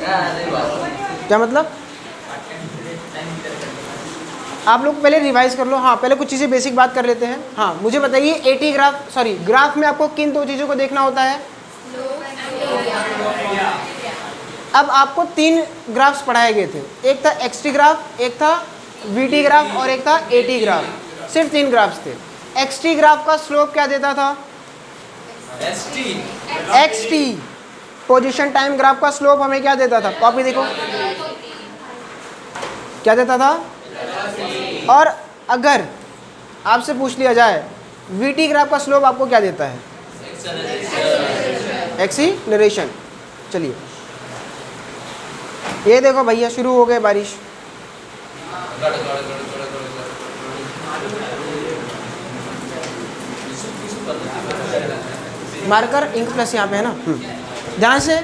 क्या मतलब? आप लोग पहले रिवाइज कर लो। हाँ, पहले कुछ चीज़ें बेसिक बात कर लेते हैं। हाँ, मुझे बताइए एटी ग्राफ, सॉरी ग्राफ में आपको किन दो चीज़ों को देखना होता है? अब आपको 3 ग्राफ्स पढ़ाए गए थे, एक था एक्सटी ग्राफ, एक था वीटी ग्राफ और एक था एटी ग्राफ। सिर्फ 3 ग्राफ्स थे। एक्सटी ग्राफ का स्लोप क्या देता था? एक्सटी पोजीशन टाइम ग्राफ का स्लोप हमें क्या देता था? कॉपी देखो, क्या देता था? और अगर आपसे पूछ लिया जाए वीटी ग्राफ का स्लोप आपको क्या देता है? एक्सीलरेशन। चलिए ये देखो भैया, शुरू हो गए बारिश। मार्कर इंक प्लस यहाँ पे है ना। ध्यान से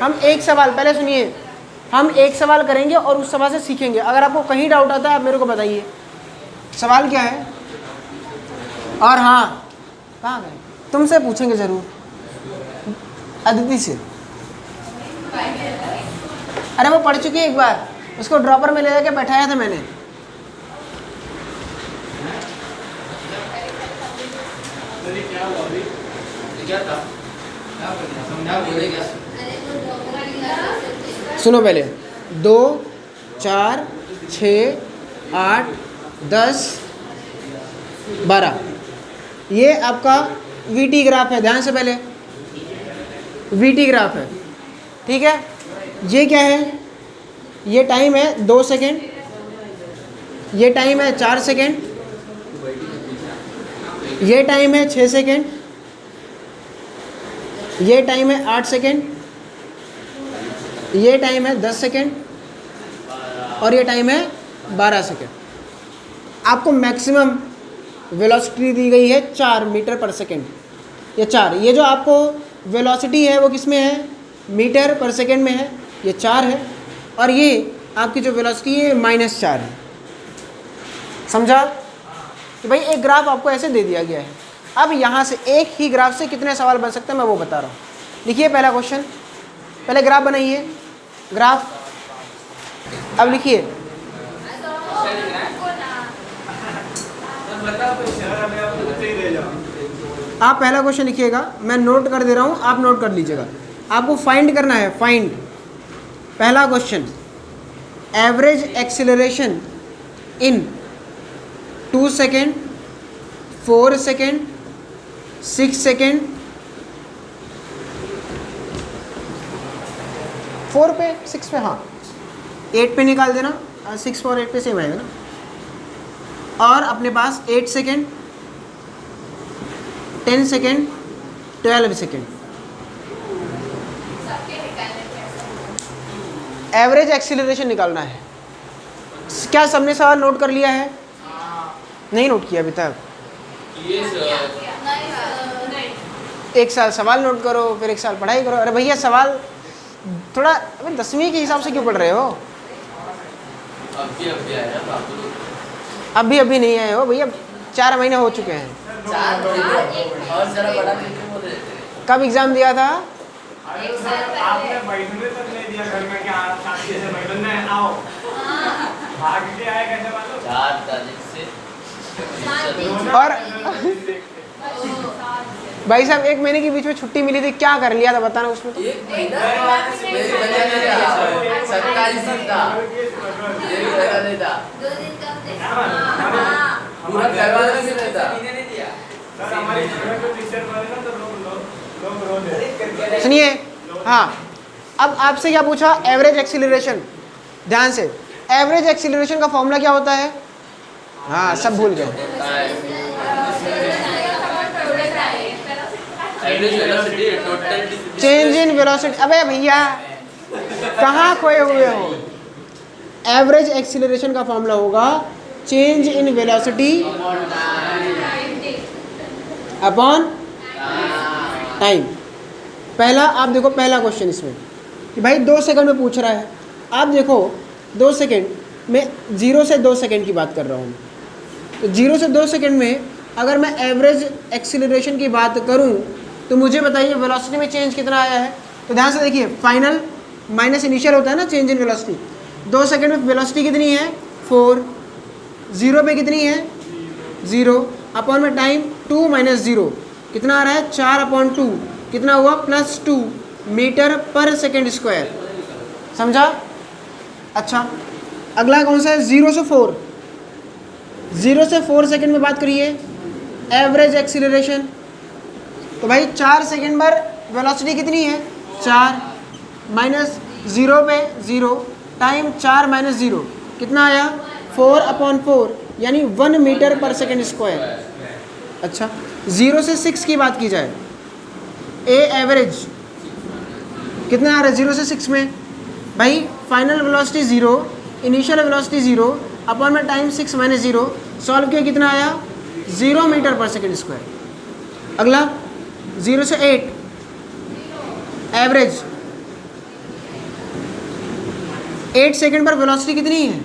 हम एक सवाल, पहले सुनिए, हम एक सवाल करेंगे और उस सवाल से सीखेंगे। अगर आपको कहीं डाउट आता है आप मेरे को बताइए। सवाल क्या है? और हाँ, कहाँ गए? तुमसे पूछेंगे ज़रूर, अदिति से। अरे वो पढ़ चुकी है एक बार, उसको ड्रॉपर में ले जाके बैठाया था मैंने। सुनो पहले, 2, 4, 6, 8, 10, 12 ये आपका वीटी ग्राफ है। ध्यान से पहले वीटी ग्राफ है, ठीक है। ये क्या है? ये टाइम है 2 सेकेंड, ये टाइम है 4 सेकेंड, ये टाइम है 6 सेकेंड, ये टाइम है 8 सेकेंड, ये टाइम है 10 सेकेंड और ये टाइम है 12 सेकेंड। आपको मैक्सिमम वेलोसिटी दी गई है 4 मीटर पर सेकेंड। ये 4, ये जो आपको वेलोसिटी है वो किस में है? मीटर पर सेकेंड में है। ये 4 है और ये आपकी जो वेलोसिटी है -4 है। समझा? कि भाई एक ग्राफ आपको ऐसे दे दिया गया है। अब यहाँ से एक ही ग्राफ से कितने सवाल बन सकते हैं मैं वो बता रहा हूँ। लिखिए पहला क्वेश्चन, पहले ग्राफ बनाइए, ग्राफ। अब लिखिए, आप पहला क्वेश्चन लिखिएगा, मैं नोट कर दे रहा हूँ, आप नोट कर लीजिएगा। आपको फाइंड करना है, फाइंड। पहला क्वेश्चन, एवरेज एक्सीलरेशन इन 2 सेकेंड, 4 सेकेंड, 6 सेकेंड, 4 पे, 6 पे, हाँ 8 पे निकाल देना, 6 और 8 पे सेम आएगा ना। और अपने पास 8 second, 10 second, 12 second. Average acceleration निकालना है। क्या सबने सवाल नोट कर लिया है? नहीं नोट किया अभी तक? एक साल सवाल नोट करो, फिर एक साल पढ़ाई करो। अरे भैया सवाल थोड़ा, अभी 10वीं के हिसाब से क्यों पढ़ रहे हो? अभी नहीं आए हो भैया, 4 महीने हो चुके हैं। कब एग्जाम दिया था? आपने बैठने तक नहीं दिया घर में, क्या शादी से बैठने आओ, भाग के आए कैसे मालूम? 4 तारीख से। और भाई साहब 1 महीने के बीच में छुट्टी मिली थी, क्या कर लिया था बताना उसमें? तो 1 महीना सुनिए। हाँ, अब आपसे क्या पूछा? Average acceleration. ध्यान से, एवरेज एक्सीलरेशन का फॉर्मूला क्या होता है? हाँ सब भूल गए। Change in velocity. अबे भैया कहाँ खोए हुए हो? एवरेज एक्सीलरेशन का फॉर्मूला होगा change in velocity upon time. पहला आप देखो, पहला क्वेश्चन इसमें कि भाई 2 सेकंड में पूछ रहा है। आप देखो 2 सेकंड में 0 से 2 सेकंड की बात कर रहा हूँ। तो 0 से 2 सेकंड में अगर मैं एवरेज एक्सीलरेशन की बात करूँ तो मुझे बताइए वेलोसिटी में चेंज कितना आया है? तो ध्यान से देखिए, फाइनल माइनस इनिशियल होता है ना चेंज इन वेलोसिटी। 2 सेकेंड में वेलोसिटी कितनी है 4, 0 पे कितनी है 0, अपॉन में टाइम 2 माइनस 0 कितना आ रहा है 4/2, कितना हुआ +2 मीटर पर सेकेंड स्क्वायर। समझा? अच्छा अगला कौन सा है 0 से 4, 0 से 4 सेकेंड में बात करिए एवरेज एक्सीलरेशन। तो भाई 4 सेकेंड पर वेलोसिटी कितनी है 4, माइनस 0 पे 0, टाइम 4 माइनस 0 कितना आया 4/4 यानी 1 मीटर पर सेकेंड स्क्वायर। अच्छा 0 से 6 की बात की जाए, ए एवरेज कितना आ रहा है 0 से 6 में, भाई final velocity 0, initial velocity 0, upon में टाइम 6 माइनस 0, सॉल्व किया कितना आया 0 मीटर पर सेकेंड स्क्वायर। अगला 0 से 8 एवरेज, 8 सेकेंड पर वेलोसिटी कितनी है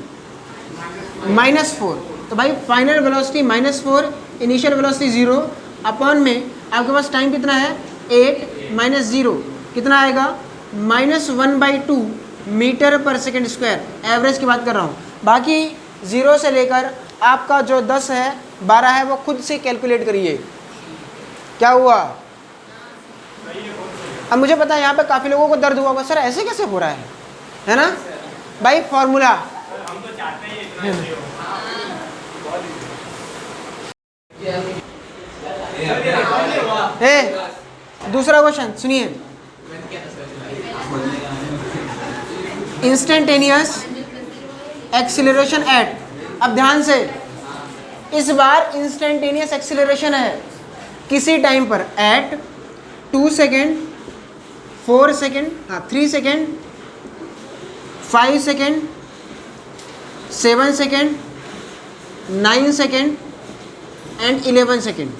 -4, तो भाई final velocity -4, initial velocity 0, upon में आपके पास टाइम कितना है 8 माइनस 0 कितना आएगा -1/2 मीटर पर सेकेंड स्क्वायर। एवरेज की बात कर रहा हूँ, बाकी 0 से लेकर आपका जो 10 है 12 है वो खुद से कैलकुलेट करिए क्या हुआ। अब मुझे पता है यहाँ पे काफ़ी लोगों को दर्द हुआ होगा, सर ऐसे कैसे हो रहा है ना भाई, फॉर्मूला दूसरा क्वेश्चन सुनिए, इंस्टेंटेनियस एक्सीलरेशन एट, अब ध्यान से इस बार इंस्टेंटेनियस एक्सीलरेशन है किसी टाइम पर at 2 second 4 second 3 second 5 second 7 second 9 second and 11 second.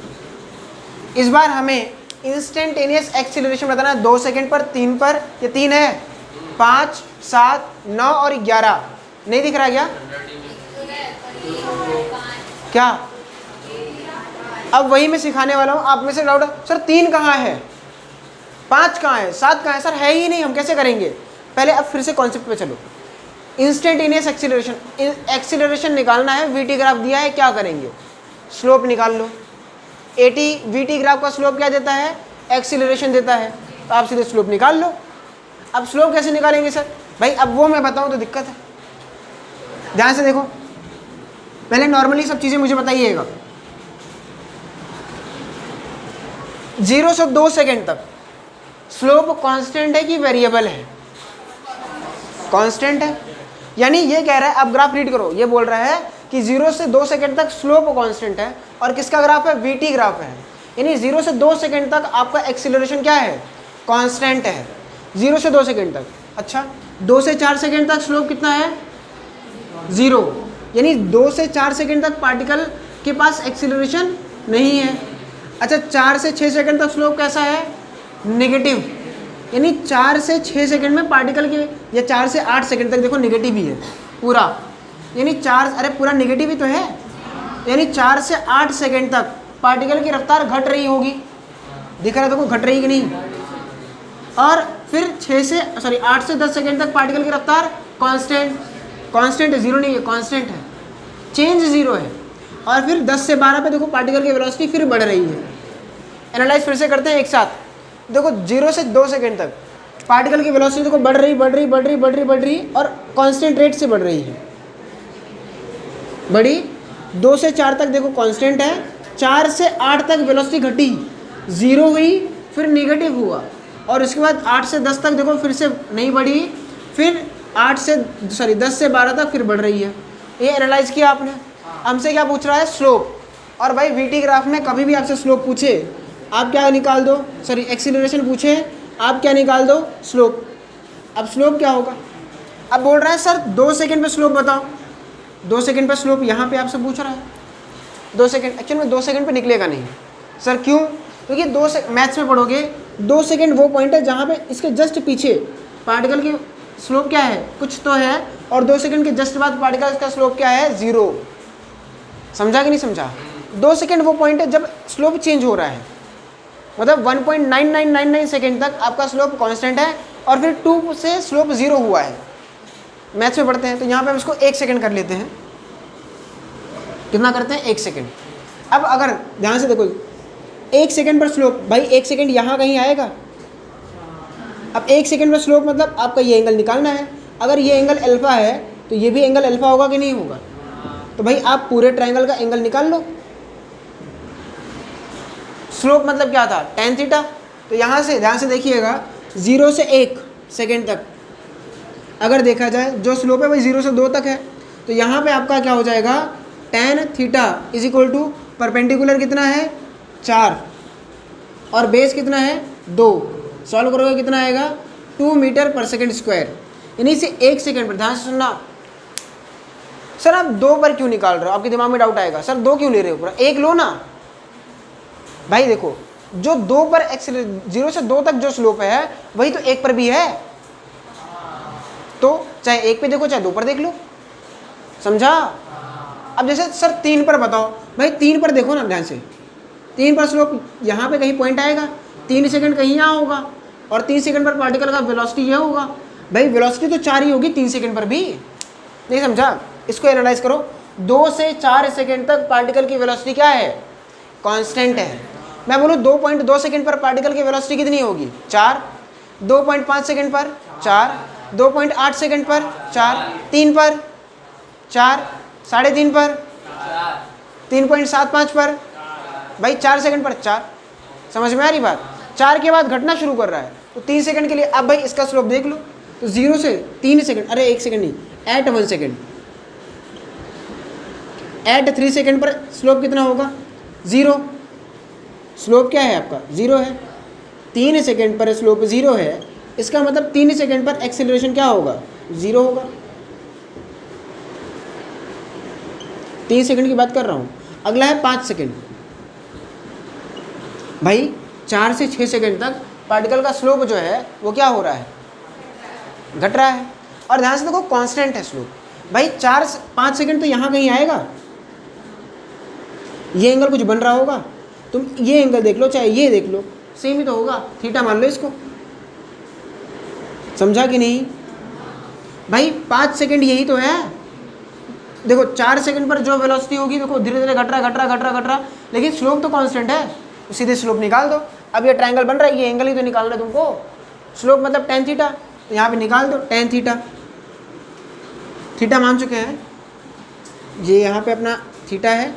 इस बार हमें इंस्टेंटेनियस एक्सीलरेशन बताना है 2 सेकेंड पर, 3 पर, ये 3 है, 5 7 9 और 11 नहीं दिख रहा क्या? अब वही मैं सिखाने वाला हूँ। आप में से डाउट है सर 3 कहाँ है, 5 कहाँ है, 7 कहाँ है, सर है ही नहीं, हम कैसे करेंगे? पहले अब फिर से कॉन्सेप्ट पे चलो। इंस्टेंटेनियस एक्सीलरेशन, एक्सीलरेशन निकालना है, वीटी ग्राफ दिया है, क्या करेंगे? स्लोप निकाल लो। 80 वीटी ग्राफ का स्लोप क्या देता है? एक्सीलरेशन देता है, तो आप सीधे स्लोप निकाल लो। अब स्लोप कैसे निकालेंगे सर? भाई अब वो मैं बताऊं तो दिक्कत है, ध्यान से देखो। पहले नॉर्मली सब चीज़ें मुझे बताइएगा। 0 से 2 सेकेंड तक स्लोप कांस्टेंट है कि वेरिएबल है? कांस्टेंट है, यानी ये कह रहा है, अब ग्राफ रीड करो, ये बोल रहा है कि 0 से 2 सेकेंड तक स्लोप कांस्टेंट है, और किसका ग्राफ है? वीटी ग्राफ है। यानी 0 से 2 सेकेंड तक आपका एक्सीलरेशन क्या है? कांस्टेंट है, 0 से 2 सेकेंड तक। अच्छा 2 से 4 सेकेंड तक स्लोप कितना है? 0, यानी 2 से 4 सेकेंड तक पार्टिकल के पास एक्सीलरेशन नहीं है। अच्छा 4 से 6 सेकेंड तक स्लोप कैसा है? नेगेटिव, यानी 4 से 6 सेकेंड में पार्टिकल के, या 4 से 8 सेकेंड तक देखो नेगेटिव ही है पूरा, यानी 4, अरे पूरा नेगेटिव ही तो है, यानी 4 से 8 सेकेंड तक पार्टिकल की रफ्तार घट रही होगी, दिख रहा है देखो घट रही कि नहीं। और फिर 8 से 10 सेकेंड तक पार्टिकल की रफ्तार कांस्टेंट है, 0 नहीं है, कांस्टेंट है, चेंज 0 है। और फिर 10 से 12 पे देखो पार्टिकल की वेलोसिटी फिर बढ़ रही है। एनालाइज फिर से करते हैं एक साथ, देखो 0 से 2 सेकेंड तक पार्टिकल की वेलोसिटी देखो बढ़ रही और कांस्टेंट रेट से बढ़ रही है, बढ़ी। 2 से 4 तक देखो कांस्टेंट है, 4 से 8 तक वेलोसिटी घटी, 0 हुई, फिर नेगेटिव हुआ, और उसके बाद 8 से 10 तक देखो फिर से नहीं बढ़ी, फिर 10 से 12 तक फिर बढ़ रही है। ये एनालाइज किया आपने। हमसे क्या पूछ रहा है? स्लोप। और भाई वीटी ग्राफ में कभी भी आपसे स्लोप पूछे आप क्या निकाल दो, एक्सीलरेशन पूछे आप क्या निकाल दो? स्लोप। अब स्लोप क्या होगा? अब बोल रहा है सर 2 सेकेंड पे स्लोप बताओ। 2 सेकेंड पे स्लोप यहाँ पे आपसे पूछ रहा है। 2 सेकेंड एक्चुअली में 2 सेकेंड पे निकलेगा नहीं सर, क्यों? क्योंकि मैथ्स में पढ़ोगे 2 सेकेंड वो पॉइंट है जहाँ पे इसके जस्ट पीछे पार्टिकल की स्लोप क्या है? कुछ तो है, और 2 सेकेंड के जस्ट बाद पार्टिकल का स्लोप क्या है? 0। समझा कि नहीं समझा? 2 सेकेंड वो पॉइंट है जब स्लोप चेंज हो रहा है, मतलब 1.9999 सेकेंड तक आपका स्लोप कांस्टेंट है और फिर 2 से स्लोप 0 हुआ है। मैथ्स में पढ़ते हैं तो यहाँ पे हम इसको 1 सेकेंड कर लेते हैं। कितना करते हैं? 1 सेकेंड। अब अगर ध्यान से देखो 1 सेकेंड पर स्लोप, भाई 1 सेकेंड यहाँ कहीं आएगा। अब 1 सेकेंड पर स्लोप मतलब आपका ये एंगल निकालना है। अगर ये एंगल अल्फा है तो ये भी एंगल अल्फा होगा कि नहीं होगा? तो भाई आप पूरे ट्रायंगल का एंगल निकाल लो। स्लोप मतलब क्या था? tan theta. तो यहाँ से ध्यान से देखिएगा 0 से 1 सेकेंड तक अगर देखा जाए जो स्लोप है वही 0 से 2 तक है। तो यहाँ पे आपका क्या हो जाएगा? tan theta is equal to perpendicular कितना है? 4 और बेस कितना है? 2। सॉल्व करोगे कितना आएगा? 2 मीटर पर सेकेंड स्क्वायर। यानी से 1 सेकेंड पर, ध्यान से सुनना सर आप 2 पर क्यों निकाल रहे हो? आपके दिमाग में डाउट आएगा सर 2 क्यों ले रहे हो? पूरा 1 लो ना। भाई देखो जो 2 पर 0 से 2 तक जो स्लोप है वही तो 1 पर भी है। तो चाहे 1 पे देखो चाहे 2 पर देख लो, समझा? अब जैसे सर 3 पर बताओ, भाई 3 पर देखो ना ध्यान से। 3 पर स्लोप यहाँ पे कहीं पॉइंट आएगा, 3 सेकंड कहीं यहाँ होगा और 3 सेकंड पर पार्टिकल का वेलोसिटी ये होगा। भाई वेलोसिटी तो 4 ही होगी 3 सेकंड पर भी, नहीं समझा? इसको एनालाइज करो। 2 से 4 सेकंड तक पार्टिकल की वेलोसिटी क्या है? कांस्टेंट है। मैं बोलूँ 2.2 सेकंड पर पार्टिकल की वेलोसिटी कितनी होगी? 4। 2.5 सेकंड पर 4, 2.8 सेकंड पर 4, 3 पर 4, 3.5 पर 3.75 पर, भाई 4 सेकंड पर 4। समझ में आ रही बात? 4 के बाद घटना शुरू कर रहा है तो 3 सेकंड के लिए। अब भाई इसका स्लोप देख लो तो 0 से 3 सेकंड, अरे 1 सेकंड नहीं, एट 1 सेकंड, एट 3 सेकंड पर स्लोप कितना होगा? 0। स्लोप क्या है आपका? 0 है। 3 सेकंड पर स्लोप 0 है, इसका मतलब 3 सेकंड पर एक्सेलरेशन क्या होगा? 0 होगा। 3 सेकंड की बात कर रहा हूँ। अगला है 5 सेकंड। भाई 4 से 6 सेकंड तक पार्टिकल का स्लोप जो है वो क्या हो रहा है? घट रहा है। और ध्यान से देखो कांस्टेंट है स्लोप। भाई 4-5 सेकंड तो यहाँ कहीं आएगा, ये एंगल कुछ बन रहा होगा, तुम ये एंगल देख लो चाहे ये देख लो, सेम ही तो होगा, थीटा मान लो इसको। समझा कि नहीं? भाई 5 सेकंड यही तो है। देखो 4 सेकंड पर जो वेलोसिटी होगी देखो धीरे धीरे घट रहा, लेकिन स्लोप तो कांस्टेंट है, तो सीधे स्लोप निकाल दो। अब ये ट्रायंगल बन रहा है, ये एंगल ही तो निकालना है तुमको। स्लोप मतलब tan थीटा, तो यहाँ पे निकाल दो tan थीटा। थीटा मान चुके हैं, ये यहाँ पे अपना थीटा है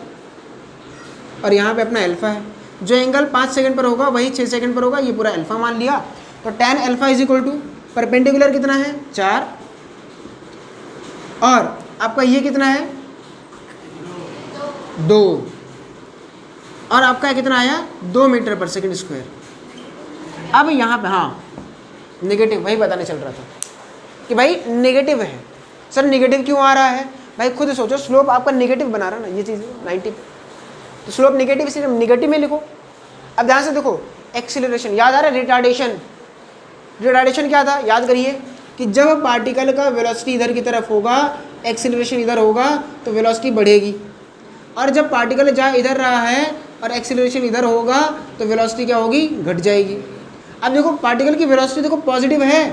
और यहाँ पे अपना अल्फा है। जो एंगल 5 सेकंड पर होगा वही 6 सेकंड पर होगा, ये पूरा अल्फा मान लिया। तो tan alpha is equal to perpendicular कितना है? 4 और आपका ये कितना है? 2 और आपका कितना आया? 2 मीटर पर सेकंड स्क्वायर। अब यहाँ पे हाँ नेगेटिव, वही बताने चल रहा था कि भाई नेगेटिव है। सर नेगेटिव क्यों आ रहा है? भाई खुद सोचो, स्लोप आपका नेगेटिव बना रहा है ना, ये चीज़ 90, तो स्लोप नेगेटिव इसलिए नेगेटिव में लिखो। अब ध्यान से देखो एक्सीलरेशन याद आ रहा है? रिटार्डेशन। रिटार्डेशन क्या था? याद करिए कि जब पार्टिकल का वेलोसिटी इधर की तरफ होगा, एक्सीलरेशन इधर होगा तो वेलोसिटी बढ़ेगी, और जब पार्टिकल जा इधर रहा है और एक्सीलरेशन इधर होगा तो वेलोसिटी क्या होगी? घट जाएगी। अब देखो पार्टिकल की वेलोसिटी देखो पॉजिटिव है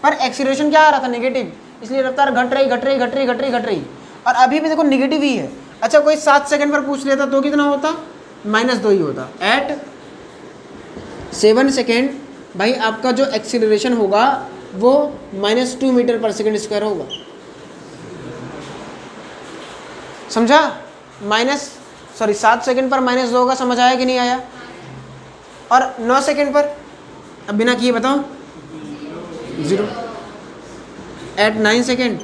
पर एक्सीलरेशन क्या आ रहा था? नेगेटिव, इसलिए रफ्तार घट रही। और अभी भी देखो नेगेटिव ही है। अच्छा कोई 7 सेकंड पर पूछ लेता तो कितना होता? -2 ही होता। एट 7 सेकेंड भाई आपका जो एक्सीलरेशन होगा वो -2 मीटर पर सेकेंड स्क्वायर होगा। समझा? 7 सेकंड पर -2 होगा। समझ आया कि नहीं आया? और 9 सेकंड पर अब बिना किए बताओ 0। एट 9 सेकंड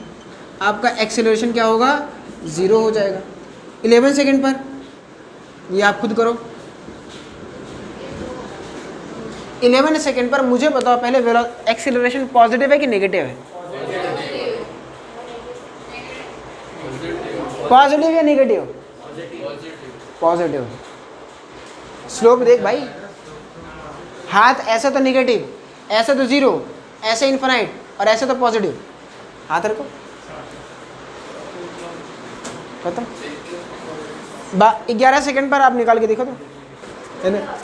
आपका एक्सेलरेशन क्या होगा? 0 हो जाएगा। 11 सेकंड पर ये आप खुद करो। 11 सेकंड पर मुझे बताओ पहले एक्सेलरेशन पॉजिटिव है कि नेगेटिव है? पॉजिटिव या नेगेटिव? पॉजिटिव। स्लोप देख भाई, हाथ ऐसे तो नेगेटिव, ऐसे तो 0, ऐसे इन्फिनाइट और ऐसे तो पॉजिटिव। हाथ रखो, खत्म। 11 सेकंड पर आप निकाल के देखो तो, है ना?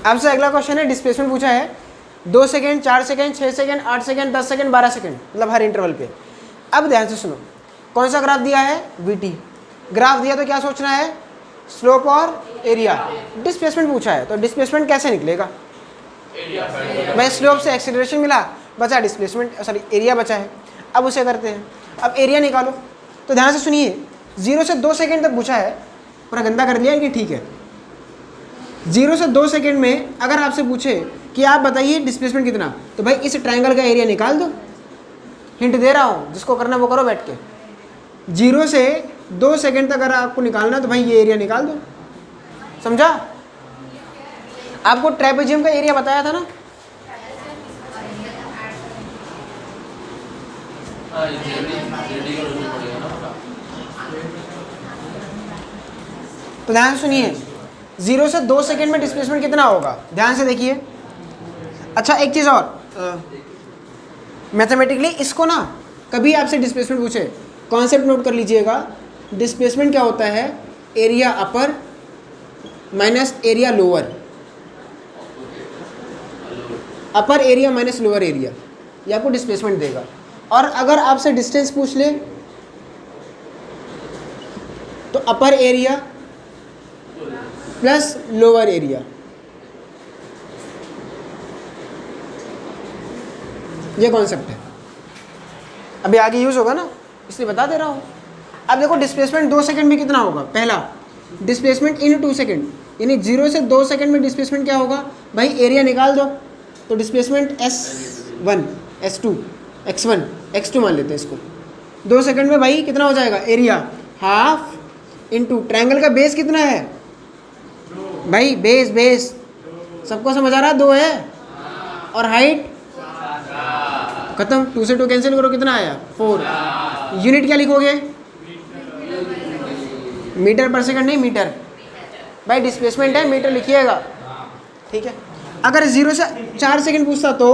आपसे अगला क्वेश्चन है, डिस्प्लेसमेंट पूछा है 2 second, 4 second, 6 second, 8 second, 10 second, 12 second, मतलब हर इंटरवल पे। अब ध्यान से सुनो, कौन सा ग्राफ दिया है, वीटी ग्राफ दिया, तो क्या सोचना है, स्लोप और एरिया। डिस्प्लेसमेंट पूछा है तो डिस्प्लेसमेंट कैसे निकलेगा, भाई स्लोप से एक्सीलरेशन मिला, बचा डिस्प्लेसमेंट, सॉरी एरिया बचा है। अब उसे करते हैं, अब एरिया निकालो। तो ध्यान से सुनिए, 0 से 2 सेकेंड तक पूछा है, पूरा गंदा कर लिया कि ठीक है। 0 से 2 सेकेंड में अगर आपसे पूछे कि आप बताइए डिस्प्लेसमेंट कितना, तो भाई इस ट्रायंगल का एरिया निकाल दो। हिंट दे रहा हूँ, जिसको करना वो करो बैठ के। 0 से 2 सेकेंड तक अगर आपको निकालना है तो भाई ये एरिया निकाल दो, समझा। आपको ट्रेपेजियम का एरिया बताया था ना, तो ध्यान से सुनिए, 0 से 2 सेकेंड में डिस्प्लेसमेंट कितना होगा, ध्यान से देखिए। अच्छा एक चीज़ और, मैथमेटिकली इसको ना कभी आपसे डिस्प्लेसमेंट पूछे, कॉन्सेप्ट नोट कर लीजिएगा। डिस्प्लेसमेंट क्या होता है, area upper minus area lower, upper area minus lower area, ये आपको डिस्प्लेसमेंट देगा। और अगर आपसे डिस्टेंस पूछ ले तो upper area plus lower area, ये कॉन्सेप्ट है। अभी आगे यूज होगा ना, इसलिए बता दे रहा हूँ। अब देखो डिस्प्लेसमेंट 2 सेकंड में कितना होगा, पहला डिस्प्लेसमेंट इन 2 सेकंड, यानी 0 से 2 सेकंड में डिस्प्लेसमेंट क्या होगा, भाई एरिया निकाल दो। तो displacement S1, S2, X1, X2 मान लेते हैं इसको। 2 सेकंड में भाई कितना हो जाएगा, एरिया हाफ इंटू ट्रायंगल का बेस कितना है, भाई बेस सबको समझ आ रहा है, 2 है, और हाइट खत्म। 2 से 2 कैंसिल करो, कितना आया, 4। यूनिट क्या लिखोगे, मीटर पर सेकंड नहीं, मीटर। भाई डिस्प्लेसमेंट है, मीटर लिखिएगा, ठीक है। अगर 0 से 4 सेकंड पूछता तो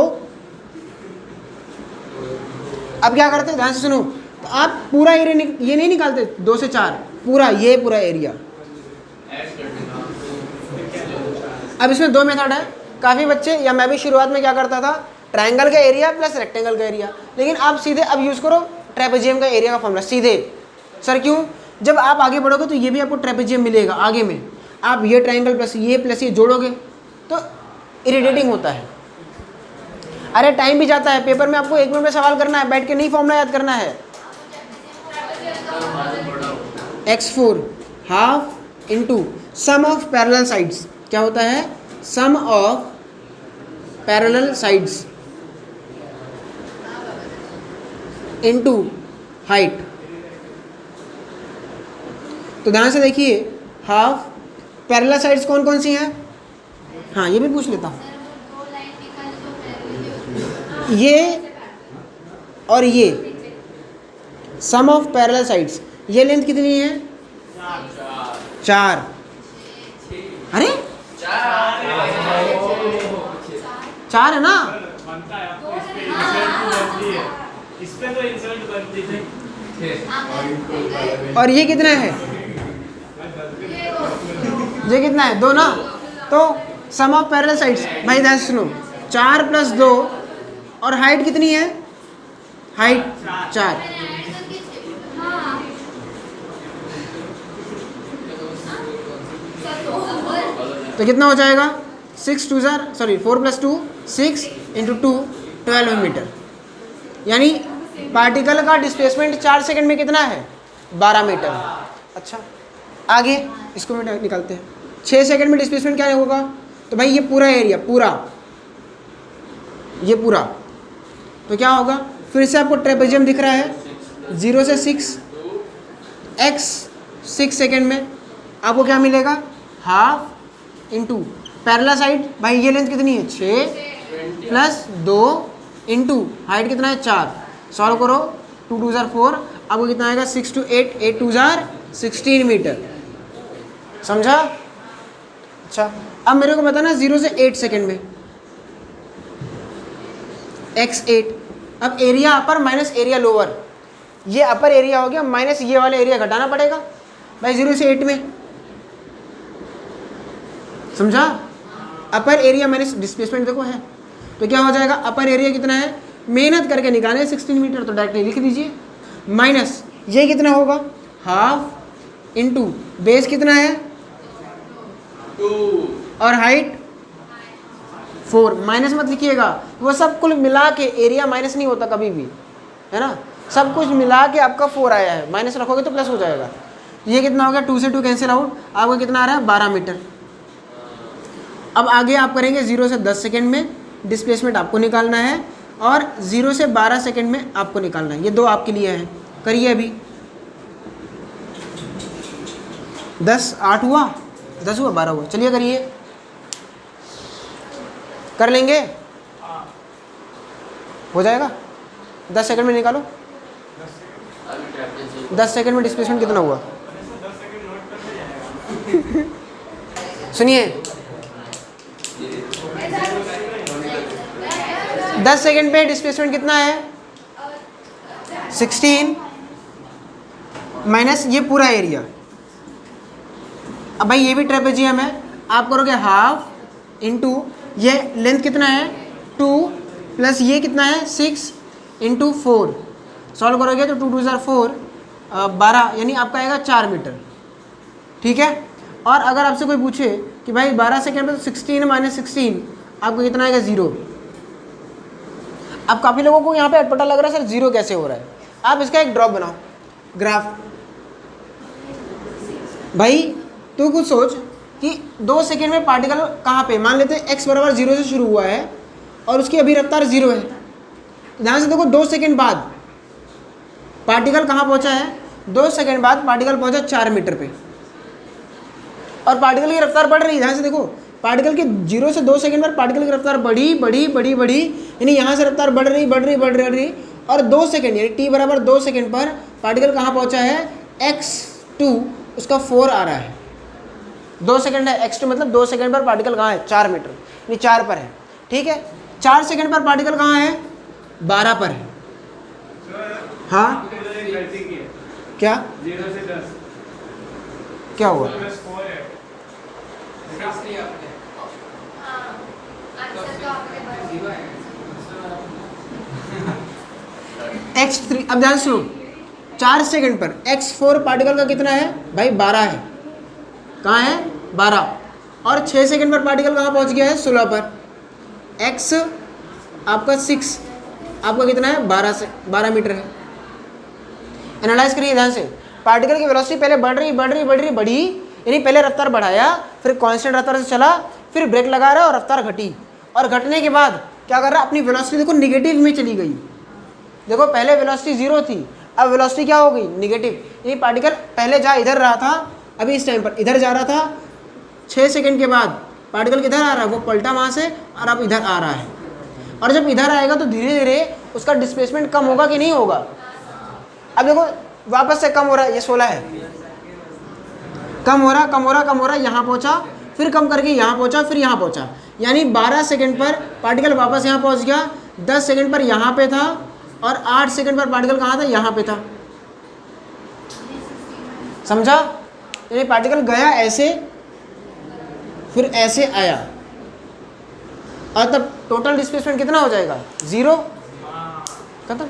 अब क्या करते, ध्यान से सुनो, तो आप पूरा एरिया ये नहीं निकालते 2 से 4, पूरा ये पूरा एरिया। अब इसमें 2 मेथड है। काफ़ी बच्चे या मैं भी शुरुआत में क्या करता था, ट्रायंगल का एरिया प्लस रेक्टेंगल का एरिया, लेकिन आप सीधे अब यूज़ करो ट्रेपेजियम का एरिया का फॉर्मूला सीधे। सर क्यों, जब आप आगे बढ़ोगे तो ये भी आपको ट्रेपेजियम मिलेगा आगे में, आप ये ट्रायंगल प्लस ये जोड़ोगे तो इरिटेटिंग होता है। अरे टाइम भी जाता है, पेपर में आपको 1 मिनट में सवाल करना है, बैठ के नहीं फॉर्मूला याद करना है। x4 half into sum of parallel sides, क्या होता है, sum of parallel sides into height. तो ध्यान से देखिए, हाफ पैरेलल साइड्स कौन कौन सी हैं, हाँ ये भी पूछ लेता हूँ, ये और ये सम ऑफ पैरेलल साइड्स, ये लेंथ कितनी है, 4। अरे 4 है ना, और ये कितना है, ये कितना है, 2 ना। तो सम ऑफ पैरेलल साइड्स, भाई ध्यान से सुनो, 4 + 2, और हाइट कितनी है, हाइट 4। तो कितना हो जाएगा, 4 + 2 6 × 2 12 मीटर, यानी पार्टिकल का डिस्प्लेसमेंट 4 सेकंड में कितना है, 12 मीटर। अच्छा आगे इसको निकालते हैं, 6 सेकंड में डिस्प्लेसमेंट क्या होगा, तो भाई ये पूरा एरिया ये पूरा, तो क्या होगा, फिर से आपको ट्रेपेजियम दिख रहा है, 0 से 6 x 6 सेकंड में आपको क्या मिलेगा, हाफ इंटू पैरेलल साइड, भाई ये लेंथ कितनी है, 6 + 2 इंटू हाइट कितना है, 4। सॉल्व करो, 2 × 2 = 4, आपको कितना आएगा, 6 × 2 = 8, 8 × 2 = 16 मीटर, समझा। अच्छा अब मेरे को बताना 0 से 8 सेकंड में x8। अब area upper minus area lower, ये अपर एरिया हो गया माइनस ये वाला एरिया घटाना पड़ेगा भाई 0 से 8 में, समझा। अपर एरिया माइनस डिस्प्लेसमेंट देखो है, तो क्या हो जाएगा, अपर एरिया कितना है, मेहनत करके निकाले 16 मीटर, तो डायरेक्टली लिख दीजिए, माइनस ये कितना होगा, हाफ इंटू बेस कितना है 2 और हाइट 4, माइनस मत लिखिएगा, वो सब कुल मिला के, एरिया माइनस नहीं होता कभी भी, है ना, सब कुछ मिला के आपका 4 आया है, माइनस रखोगे तो प्लस हो जाएगा। ये कितना हो गया, 2 से 2 कैंसिल आउट, आपको कितना आ रहा है 12 मीटर। अब आगे आप करेंगे 0 से 10 सेकेंड में डिस्प्लेसमेंट आपको निकालना है, और 0 से 12 सेकेंड में आपको निकालना है, ये दो आपके लिए है। करिए अभी 10 8 हुआ, 10 हुआ 12 हुआ, चलिए करिए, कर लेंगे, हो जाएगा। 10 सेकंड में निकालो, 10 सेकंड में डिस्प्लेसमेंट कितना हुआ सुनिए, 10 सेकंड पे डिस्प्लेसमेंट कितना है 16 माइनस ये पूरा एरिया। अब भाई ये भी ट्रेपेजियम है, आप करोगे हाफ इंटू ये लेंथ कितना है 2 प्लस ये कितना है 6 इंटू 4, सॉल्व करोगे तो 2 2 ज़ार 4 12, यानी आपका आएगा 4 मीटर, ठीक है। और अगर आपसे कोई पूछे कि भाई 12 सेकेंड में तो 16 माइनस 16 आपको कितना आएगा 0। अब काफ़ी लोगों को यहाँ पे अटपटा लग रहा है सर 0 कैसे हो रहा है, आप इसका एक ड्रॉप बनाओ ग्राफ। भाई तू कुछ सोच कि 2 सेकेंड में पार्टिकल कहाँ पे, मान लेते हैं x बराबर 0 से शुरू हुआ है और उसकी अभी रफ्तार 0 है, ध्यान से देखो 2 सेकेंड बाद पार्टिकल कहाँ पहुँचा है, 2 सेकेंड बाद पार्टिकल पहुँचा 4 मीटर पे, और पार्टिकल की रफ्तार बढ़ रही है। ध्यान से देखो पार्टिकल की 0 से 2 सेकेंड पर पार्टिकल की रफ्तार बढ़ी बढ़ी बढ़ी बढ़ी, यानी यहाँ से रफ्तार बढ़ रही बढ़ रही बढ़ रही, और 2 सेकेंड यानी t बराबर 2 सेकेंड पर पार्टिकल कहाँ पहुँचा है x2, उसका 4 आ रहा है। 2 सेकेंड है, x2 मतलब 2 सेकेंड पर पार्टिकल कहाँ है 4 मीटर, यानी 4 पर है, ठीक है। 4 सेकेंड पर पार्टिकल कहाँ है 12 पर है। हाँ क्या 0 से 10 क्या हुआ, x3, अब ध्यान सुनो 4 सेकंड पर x4 पार्टिकल का कितना है भाई 12 है, कहाँ है 12, और 6 सेकंड पर पार्टिकल कहाँ पहुँच गया है 16 पर, x आपका 6 आपका कितना है 12 मीटर है। एनालाइज करिए ध्यान से, पार्टिकल की वेलोसिटी पहले बढ़ रही बढ़ी, यानी पहले रफ्तार बढ़ाया, फिर कांस्टेंट रफ्तार से चला, फिर ब्रेक लगा रहा और रफ्तार घटी, और घटने के बाद क्या कर रहा है अपनी वेलोसिटी देखो निगेटिव में चली गई। देखो पहले वेलोसिटी 0 थी, अब वेलोसिटी क्या हो गई निगेटिव, यानी पार्टिकल पहले जा इधर रहा था, अभी इस टाइम पर इधर जा रहा था, 6 सेकंड के बाद पार्टिकल किधर आ रहा है, वो पलटा वहाँ से और अब इधर आ रहा है, और जब इधर आएगा तो धीरे धीरे उसका डिस्प्लेसमेंट कम होगा कि नहीं होगा। अब देखो वापस से कम हो रहा है, ये 16 है, कम हो रहा, यहाँ पहुँचा, फिर कम करके यहाँ पहुँचा, फिर यहाँ पहुँचा, यानी 12 सेकंड पर पार्टिकल वापस यहाँ पहुँच गया, 10 सेकंड पर यहाँ पे था, और 8 सेकंड पर पार्टिकल कहाँ था यहाँ पे था, समझा। यानी पार्टिकल गया ऐसे, फिर ऐसे आया, और तब टोटल डिस्प्लेसमेंट कितना हो जाएगा 0, खत्म।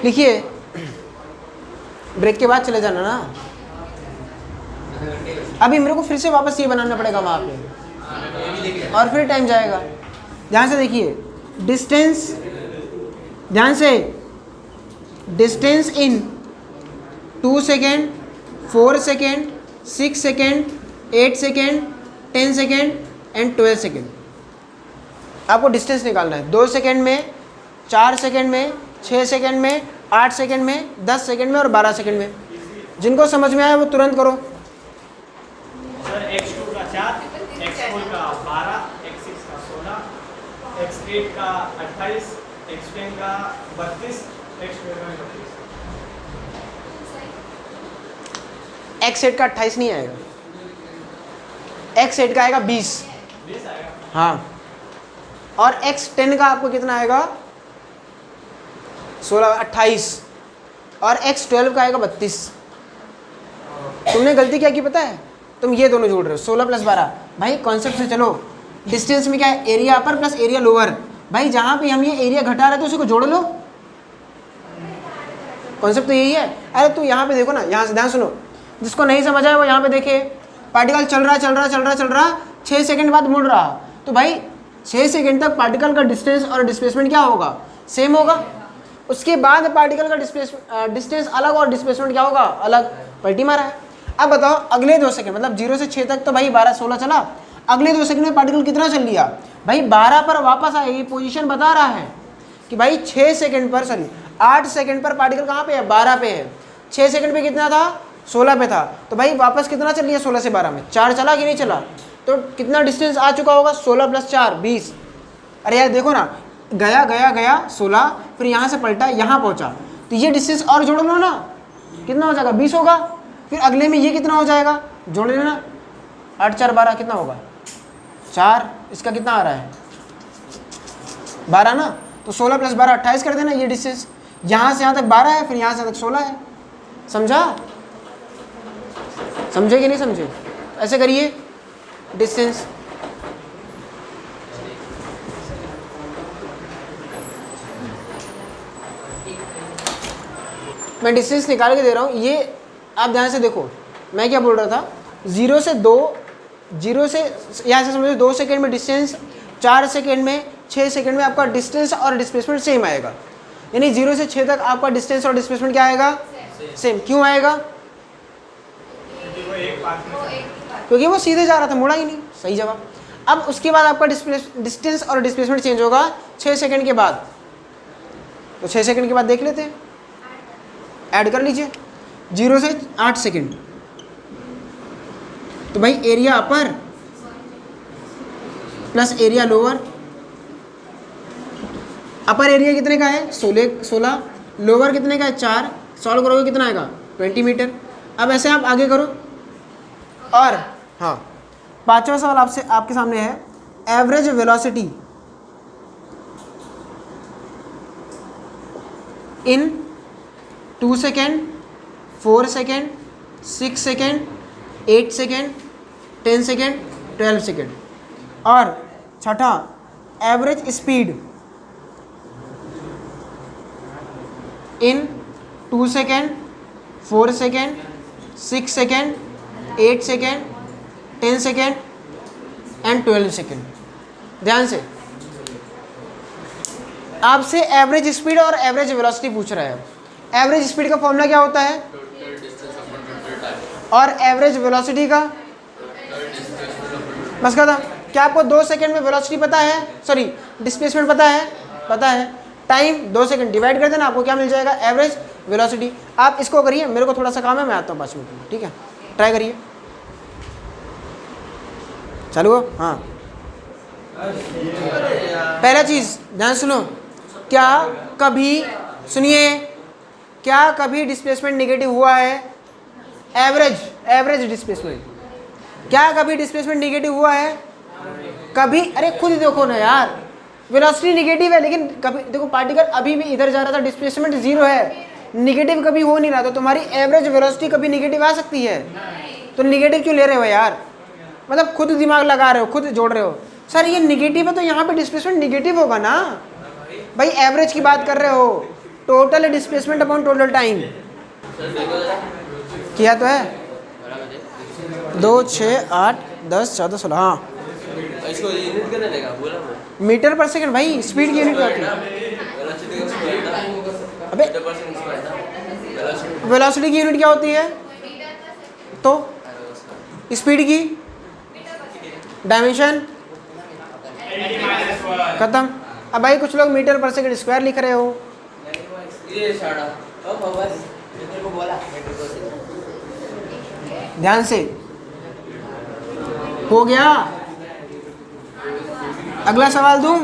लिखिए, ब्रेक के बाद चले जाना ना, अभी मेरे को फिर से वापस ये बनाना पड़ेगा वहाँ पे, और फिर टाइम जाएगा। ध्यान से देखिए डिस्टेंस, ध्यान से distance in 2 second 4 second 6 second 8 second 10 second and 12 second, आपको डिस्टेंस निकालना है। 2 सेकेंड में, 4 सेकेंड में, 6 सेकेंड में, 8 सेकेंड में, 10 सेकेंड में और 12 सेकेंड में। जिनको समझ में आया वो तुरंत करो। सर x2 का 4, x4 का 12, x6 का 16, x8 का 28, x10 का 32, x12 का 32। x8 का 28 नहीं आएगा, x8 का आएगा 20 आएगा। हाँ, और x10 का आपको कितना आएगा 16 28, और x12 का आएगा 32। तुमने गलती क्या की पता है, तुम ये दोनों जोड़ रहे हो, 16 + 12 भाई कॉन्सेप्ट से चलो, डिस्टेंस में क्या है, area upper plus area lower. भाई जहाँ पे हम ये एरिया घटा रहे थे उसी को जोड़ लो, कॉन्सेप्ट तो यही है। अरे तू यहाँ पे देखो ना, यहाँ से ध्यान सुनो, जिसको नहीं समझ आया वो यहाँ पे देखे, पार्टिकल चल रहा 6 सेकंड बाद मुड़ रहा, तो भाई 6 सेकंड तक पार्टिकल का डिस्टेंस और डिस्प्लेसमेंट क्या होगा, सेम होगा। उसके बाद पार्टिकल का डिस्टेंस अलग और डिस्प्लेसमेंट क्या होगा, अलग। पलटी मारा है। अब बताओ अगले 2 सेकंड, मतलब 0 से 6 तक तो भाई 12-16 चला, अगले 2 सेकंड में पार्टिकल कितना चल लिया भाई, 12 पर वापस आया। ये पोजीशन बता रहा है कि भाई 6 सेकंड पर, सॉरी 8 सेकंड पर पार्टिकल कहाँ पे है, 12 पे है। 6 सेकंड पे कितना था, 16 पे था, तो भाई वापस कितना चल लिया 16 से 12 में, 4 चला कि नहीं चला, तो कितना डिस्टेंस आ चुका होगा, 16 + 4 20। अरे यार देखो ना, गया 16, फिर यहाँ से पलटा यहाँ पहुँचा, तो ये डिस्टेंस और जोड़ लो ना, कितना हो जाएगा 20 होगा। फिर अगले में ये कितना हो जाएगा, जोड़ लेना, 8 4 12 कितना होगा 4, इसका कितना आ रहा है 12 ना, तो 16 + 12 28 कर देना। ये डिस्टेंस यहाँ से यहाँ तक 12 है, फिर यहाँ से तक 16 है। समझा, समझे कि नहीं समझे, ऐसे करिए डिस्टेंस। मैं डिस्टेंस निकाल के दे रहा हूँ, ये आप ध्यान से देखो, मैं क्या बोल रहा था, 0 से 2, 0 से यहाँ से समझो 2 सेकेंड में डिस्टेंस, 4 सेकेंड में, 6 सेकेंड में आपका डिस्टेंस और डिस्प्लेसमेंट सेम आएगा। यानी 0 से 6 तक आपका डिस्टेंस और डिस्प्लेसमेंट क्या आएगा, सेम। क्यों आएगा, क्योंकि वो सीधे जा रहा था, मुड़ा ही नहीं। सही जवाब। अब उसके बाद आपका डिस्टेंस और डिस्प्लेसमेंट चेंज होगा 6 सेकेंड के बाद, तो 6 सेकेंड के बाद देख लेते हैं, ऐड कर लीजिए, 0 से 8 सेकेंड, तो भाई area upper plus area lower. Upper area कितने का है 16, लोअर कितने का है 4, सॉल्व करोगे कितना आएगा 20 मीटर। अब ऐसे आप आगे करो। और हाँ, 5वां सवाल आपसे आपके सामने है, एवरेज वेलोसिटी इन 2 second, 4 second, 6 second, 8 second, 10 second, 12 second. और छठा, average speed in 2 second, 4 second, 6 second, 8 second, 10 second and 12 second. ध्यान से, आपसे एवरेज स्पीड और एवरेज वेलोसिटी पूछ रहा है। एवरेज स्पीड का फॉर्मूला क्या होता है, और एवरेज वेलोसिटी का, बस खत्म। क्या आपको 2 सेकेंड में वेलोसिटी पता है, सॉरी डिस्प्लेसमेंट पता है, पता है। टाइम 2 सेकेंड डिवाइड कर देना, आपको क्या मिल जाएगा, एवरेज वेलोसिटी। आप इसको करिए, मेरे को थोड़ा सा काम है, मैं आता हूँ 5 मिनट में, ठीक है। ट्राई करिए, चालू हो। हाँ, पहला चीज़ ध्यान सुनो, क्या कभी, सुनिए, क्या कभी डिस्प्लेसमेंट नेगेटिव हुआ है, एवरेज डिस्प्लेसमेंट, क्या कभी डिस्प्लेसमेंट नेगेटिव हुआ है कभी। अरे खुद देखो ना यार, वेलोसिटी नेगेटिव है, लेकिन कभी देखो पार्टिकल अभी भी इधर जा रहा था, डिस्प्लेसमेंट 0 है, नेगेटिव कभी हो नहीं रहा, तो तुम्हारी एवरेज वेलोसिटी कभी नेगेटिव आ सकती है। तो नेगेटिव क्यों ले रहे हो यार, मतलब खुद दिमाग लगा रहे हो, खुद जोड़ रहे हो। सर ये नेगेटिव है तो यहाँ पे डिस्प्लेसमेंट नेगेटिव होगा ना भाई, एवरेज की बात कर रहे हो, total displacement upon total time किया तो है, 2 6 8 10 14 16। हाँ, इसको यूनिट कितने देगा बोला मैं, मीटर पर सेकंड भाई, स्पीड की यूनिट क्या होती है। अबे वेलोसिटी की यूनिट क्या होती है, तो स्पीड की डायमेंशन खत्म। अब भाई कुछ लोग मीटर पर सेकंड स्क्वायर लिख रहे हो, ध्यान से, हो गया। अगला सवाल दूं,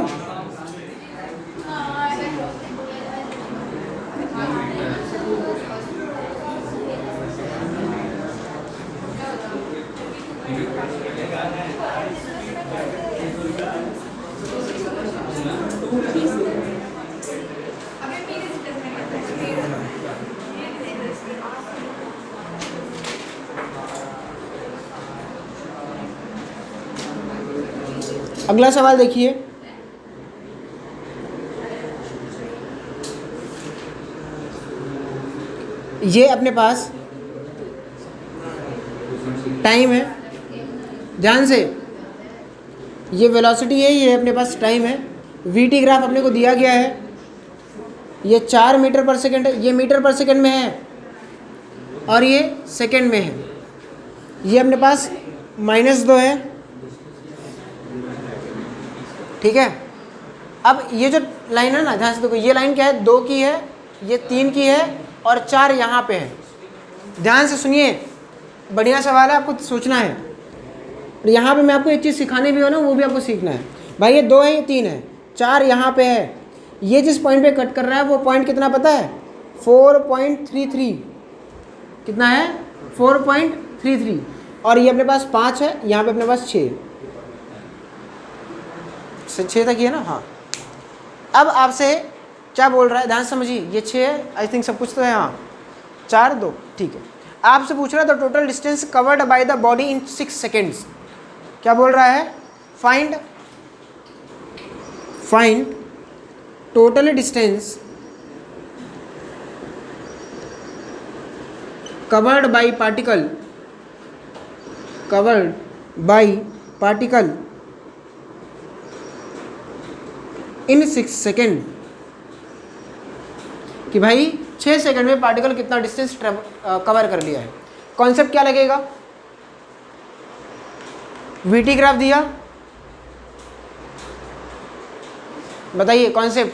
अगला सवाल देखिए, ये अपने पास टाइम है, ध्यान से, ये वेलोसिटी है, ये अपने पास टाइम है। वीटी ग्राफ अपने को दिया गया है, ये 4 मीटर पर सेकेंड है, ये मीटर पर सेकेंड में है और ये सेकेंड में है। ये अपने पास -2 है, ठीक है। अब ये जो लाइन है ना, ध्यान से देखो, ये लाइन क्या है, 2 की है, ये 3 की है और 4 यहाँ पे है। ध्यान से सुनिए, बढ़िया सवाल है, आपको सोचना है। और यहाँ पे मैं आपको एक चीज़ सिखाने भी हो ना, वो भी आपको सीखना है। भाई ये 2 है, ये 3 है, 4 यहाँ पे है, ये जिस पॉइंट पे कट कर रहा है वो पॉइंट कितना पता है, 4.33। कितना है, 4.33। और ये अपने पास 5 है, यहाँ पे अपने पास 6 तक ही है ना। हाँ, अब आपसे क्या बोल रहा है, ध्यान से समझिए, ये 6 है, आई थिंक सब कुछ तो है। हाँ, 4 2, ठीक है। आपसे पूछ रहा है the total distance covered by the body in 6 seconds. क्या बोल रहा है, find total distance covered by particle in 6 second, कि भाई 6 सेकंड में पार्टिकल कितना डिस्टेंस कवर कर लिया है। कॉन्सेप्ट क्या लगेगा, वीटी ग्राफ दिया, बताइए कॉन्सेप्ट,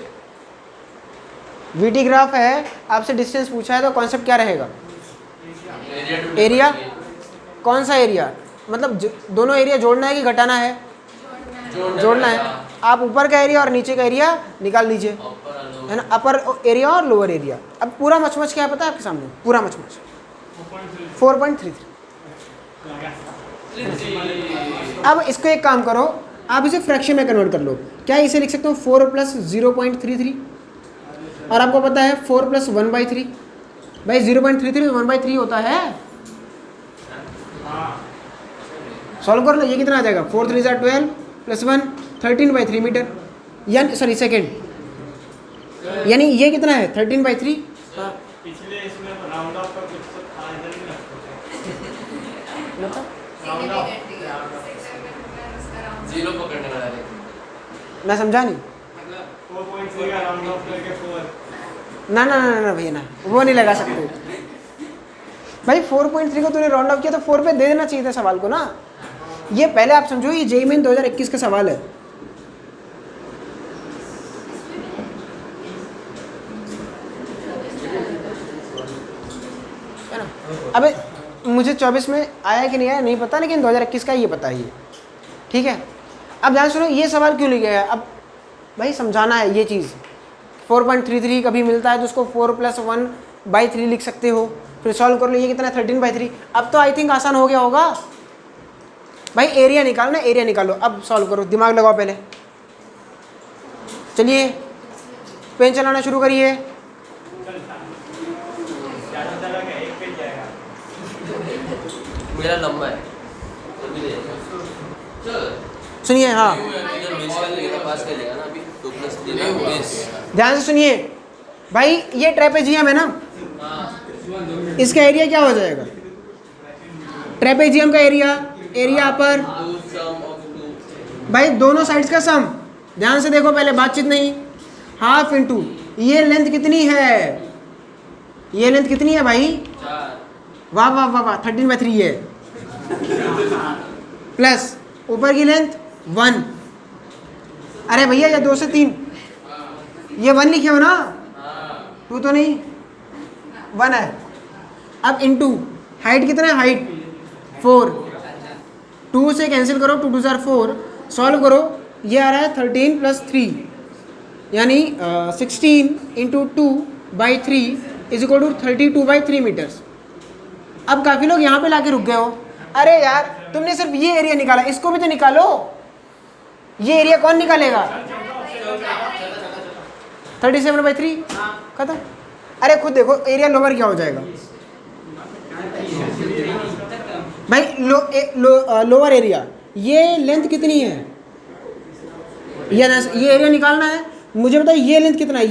वीटी ग्राफ है, आपसे डिस्टेंस पूछा है तो कॉन्सेप्ट क्या रहेगा, एरिया। कौन सा एरिया, मतलब दोनों एरिया जोड़ना है कि घटाना है, जोड़ना है। आप ऊपर का एरिया और नीचे का एरिया निकाल लीजिए, है ना, अपर एरिया और लोअर एरिया। अब पूरा मचमच क्या है पता है आपके सामने, पूरा मचमच 4.33। अब इसको एक काम करो, आप इसे फ्रैक्शन में कन्वर्ट कर लो। क्या इसे लिख सकते हो 4 + 0.33, और आपको पता है 4 + 1/3। भाई 0.33 1/3 होता है, सॉल्व कर लो। ये कितना आ जाएगा, 4 3 = 12 + 1 13/3 मीटर, यानी सॉरी सेकेंड, यानी ये कितना है 13/3। पिछले इसमें राउंड ऑफ का कुछ तो था, इधर भी राउंड ऑफ 0 पकड़ने वाला है। मैं समझा नहीं, 4.3 का राउंड ऑफ करके 4। ना ना ना ना भैया ना, वो नहीं लगा सकते भाई। 4.3 को तूने राउंड ऑफ किया तो 4 पे दे देना चाहिए था सवाल को ना। ये पहले आप समझो, ये जेईई मेन 2021 का सवाल है। ना, अबे मुझे 24 में आया कि नहीं आया नहीं पता, लेकिन 2021 का ये पता है ये, ठीक है। अब ध्यान सुनो, ये सवाल क्यों लिखा है, अब भाई समझाना है ये चीज़। 4.33 कभी मिलता है तो उसको 4 + 1/3 लिख सकते हो, फिर सॉल्व कर लो, ये कितना है 13/3। अब तो आई थिंक आसान हो गया होगा भाई। एरिया निकालो ना, एरिया निकालो, अब सॉल्व करो, दिमाग लगाओ पहले। चलिए पेन चलाना शुरू करिए। मेरा लंबा है, सुनिए, हाँ ध्यान से सुनिए भाई, ये ट्रेपेजियम है ना, इसका एरिया क्या हो जाएगा, ट्रेपेजियम का एरिया अपर, भाई दोनों साइड्स का सम। ध्यान से देखो पहले, बातचीत नहीं, हाफ इंटू ये लेंथ कितनी है, ये लेंथ कितनी है भाई, वाह वाह वाह वाह 13/3 है, प्लस ऊपर की लेंथ 1। अरे भैया ये 2 से 3, ये 1 लिखे हो ना, 2 तो नहीं, 1 है। अब इंटू हाइट कितना है, हाइट 4, 2 से कैंसिल करो, 2 2 = 4, सॉल्व करो, ये आ रहा है 13 + 3, यानी 16 × 2/3 = 32/3 मीटर्स। अब काफ़ी लोग यहाँ पे लाके रुक गए हो, अरे यार तुमने सिर्फ ये एरिया निकाला, इसको भी तो निकालो। ये एरिया कौन निकालेगा, 37/3 खत्म। अरे खुद देखो एरिया लोअर क्या हो जाएगा भाई, लोअर एरिया, ये लेंथ कितनी है ये एरिया निकालना है। मुझे बताइए ये लेंथ कितना है,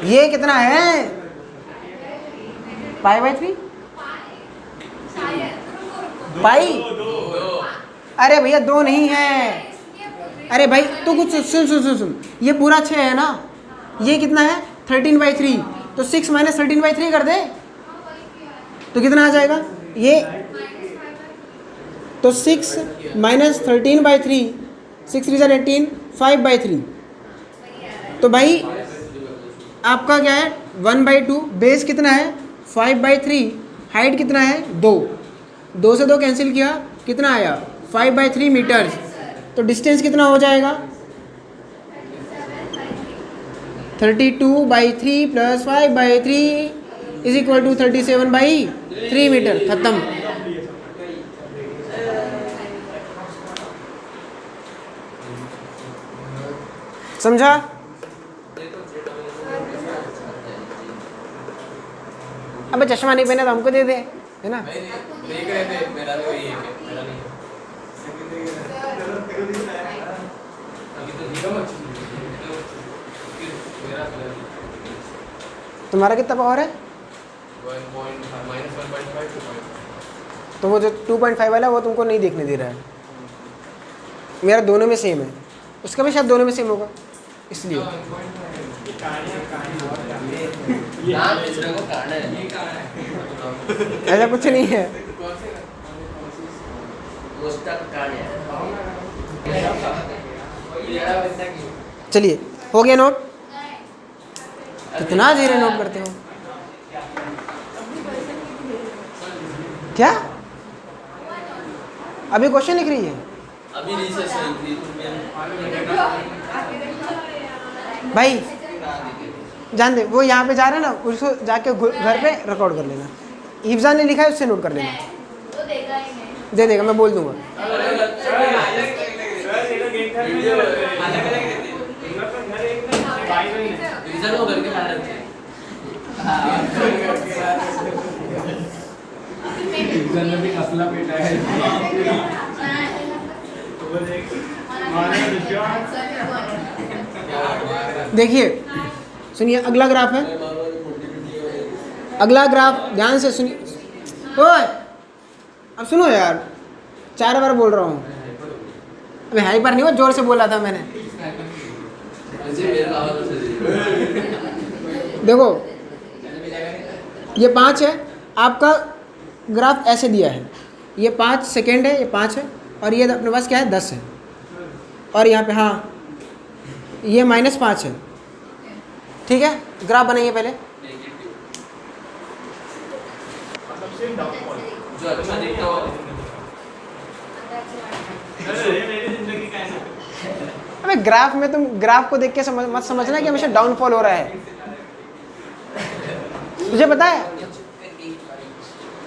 ये कितना है, पाई बाई 3 पाई। अरे भैया 2 नहीं है, अरे भाई तो कुछ सुन सुन सुन सुन, ये पूरा 6 है ना, ये कितना है 13/3, तो 6 माइनस 13/3 कर दे तो कितना आ जाएगा ये, तो 6 माइनस 13/3, 6 3 18, 5/3। तो भाई आपका क्या है 1/2, बेस कितना है 5/3, हाइट कितना है 2, 2 से 2 कैंसिल किया, कितना आया 5/3 मीटर्स। तो डिस्टेंस कितना हो जाएगा 32/3 plus 5/3 is equal to 37/3 metre. खत्म। समझा? अबे चश्मा नहीं पहने तो हमको दे दे, है ना? देख रहे थे, मेरा भी वही है, मेरा नहीं है। अभी तो जीरो मत मेरा तुम्हारा कितना पावर है? 1.5 तो वो जो 2.5 वाला है वो तुमको नहीं देखने दे रहा है। मेरा दोनों में सेम है, उसका भी शायद दोनों में सेम होगा, इसलिए नाम दूसरे को कारण है, ये कारण है। ऐसा कुछ नहीं है। कौन से उसका कारण है। चलिए हो गया नोट? कितना धीरे नोट करते हो क्या? अभी क्वेश्चन लिख रही है अभी रिसर्च हुई थी भाई, जान दे, वो यहाँ पे जा रहा है ना, उसको जाके घर पे रिकॉर्ड कर लेना। हिफ्जा ने लिखा है उससे नोट कर लेना, दे देगा, मैं बोल दूंगा। रीजन हो करके ला रहे थे। रीजन में भी असला बेटा है। देखिए सुनिए, अगला ग्राफ है, अगला ग्राफ ध्यान से सुनिए। ओए अब सुनो यार, 4 बार बोल रहा हूँ। अबे हाइपर नहीं, वो जोर से बोला था मैंने। देखो ये 5 है, आपका ग्राफ ऐसे दिया है, ये 5 सेकेंड है, ये 5 है, और ये अपने पास क्या है 10 है, और यहाँ पे हाँ ये -5 है। ठीक है, ग्राफ बनाइए पहले। जो अच्छा दिखता हो। अबे ग्राफ में तुम ग्राफ को देख के मत समझना कि हमेशा डाउनफॉल हो रहा है। तुझे पता है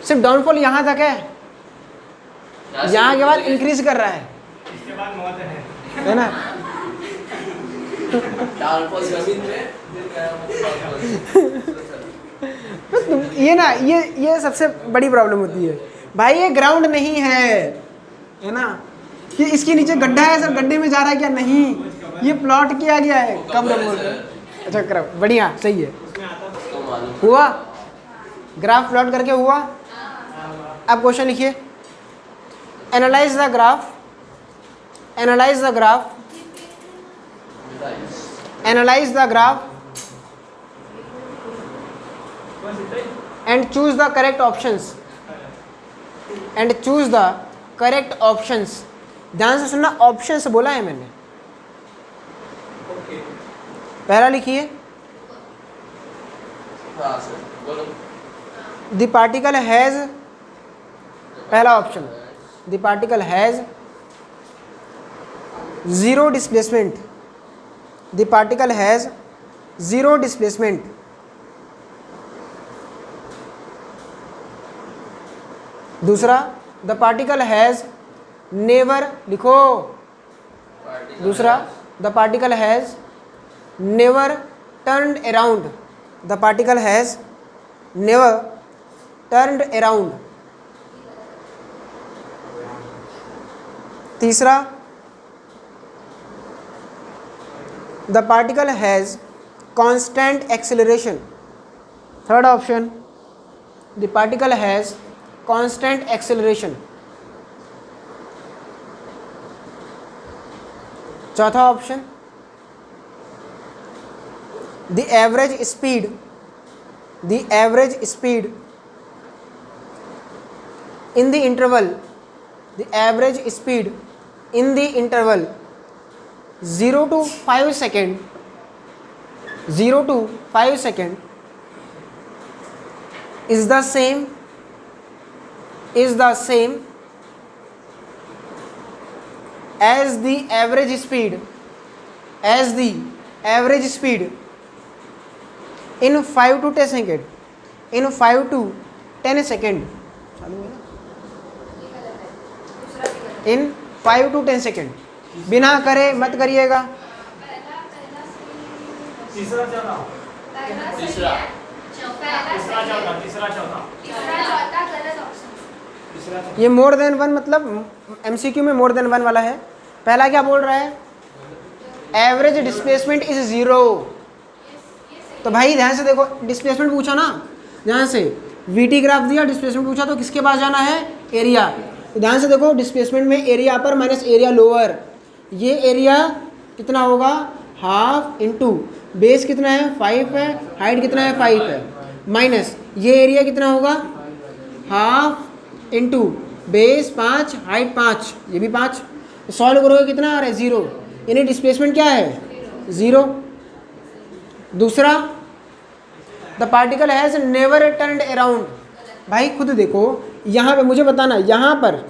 सिर्फ डाउनफॉल यहाँ तक है, यहाँ के बाद इंक्रीज कर रहा है, इसके बाद मौत है ना? डाउनफॉल जमीन में ये ना ये सबसे बड़ी प्रॉब्लम होती है भाई। ये ग्राउंड नहीं है ना, कि इसके नीचे गड्ढा है, सर गड्ढे में जा रहा है क्या? नहीं, ये प्लॉट किया गया है। कब बोल रहे? अच्छा करो, बढ़िया, सही है। हुआ ग्राफ प्लॉट करके हुआ। अब क्वेश्चन लिखिए, analyse the graph, analyse the graph, analyse the graph and choose the correct options, and choose the correct options। ध्यान से सुनना, ऑप्शंस बोला है मैंने। पहला लिखिए, द पार्टिकल हैज, पहला option, the particle has 0 displacement, the particle has 0 displacement. दूसरा, द पार्टिकल हैज नेवर, लिखो। दूसरा, the particle has never turned around, the particle has never turned around. तीसरा, the particle has constant acceleration. Third option, the particle has constant acceleration. चौथा option, the average speed in the interval, the average speed in the interval 0 to 5 second, 0 to 5 second is the same as the average speed in 5 to 10 second, in 5 to 10 second, in 5 to 10 second. बिना करे मत करिएगा। तीसरा चौथा तीसरा तीसरा चौथा तीसरा चौथा तीसरा चौथा। ये मोर देन वन मतलब एमसीक्यू में मोर देन वन वाला है। पहला क्या बोल रहा है, एवरेज डिस्प्लेसमेंट इज 0। तो भाई ध्यान से देखो, डिस्प्लेसमेंट पूछा ना, ध्यान से वीटी ग्राफ दिया, डिस्प्लेसमेंट पूछा तो किसके पास जाना है, एरिया। तो ध्यान से देखो, डिस्प्लेसमेंट में area upper minus area lower, ये एरिया कितना होगा, हाफ इंटू बेस कितना है 5 है, हाइट कितना है 5 है, माइनस ये एरिया कितना होगा, हाफ इंटू बेस 5 हाइट 5, ये भी 5। सॉल्व करोगे कितना आ रहा है 0, यानी डिस्प्लेसमेंट क्या है 0। दूसरा, the particle has never turned around. भाई खुद देखो, यहाँ पे मुझे बताना, यहाँ पर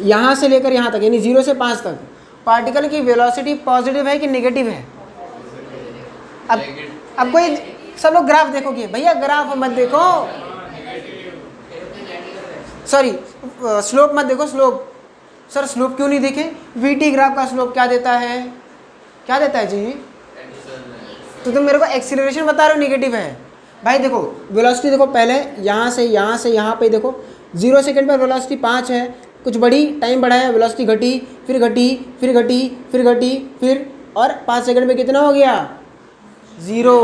यहाँ से लेकर यहाँ तक यानी 0 से 5 तक पार्टिकल की वेलोसिटी पॉजिटिव है कि नेगेटिव है। अब कोई सब लोग ग्राफ देखोगे, भैया ग्राफ मत देखो, सॉरी स्लोप मत देखो, स्लोप। सर स्लोप क्यों नहीं देखे, वीटी ग्राफ का स्लोप क्या देता है, क्या देता है जी, तो तुम मेरे को एक्सीलरेशन बता रहे हो नेगेटिव है। भाई देखो वेलोसिटी देखो, पहले यहाँ से यहाँ पे देखो 0 सेकंड पर वेलोसिटी 5 है, कुछ बड़ी, टाइम बढ़ाया, वेलोसिटी घटी, फिर घटी, फिर घटी, फिर घटी, फिर और 5 सेकंड में कितना हो गया 0।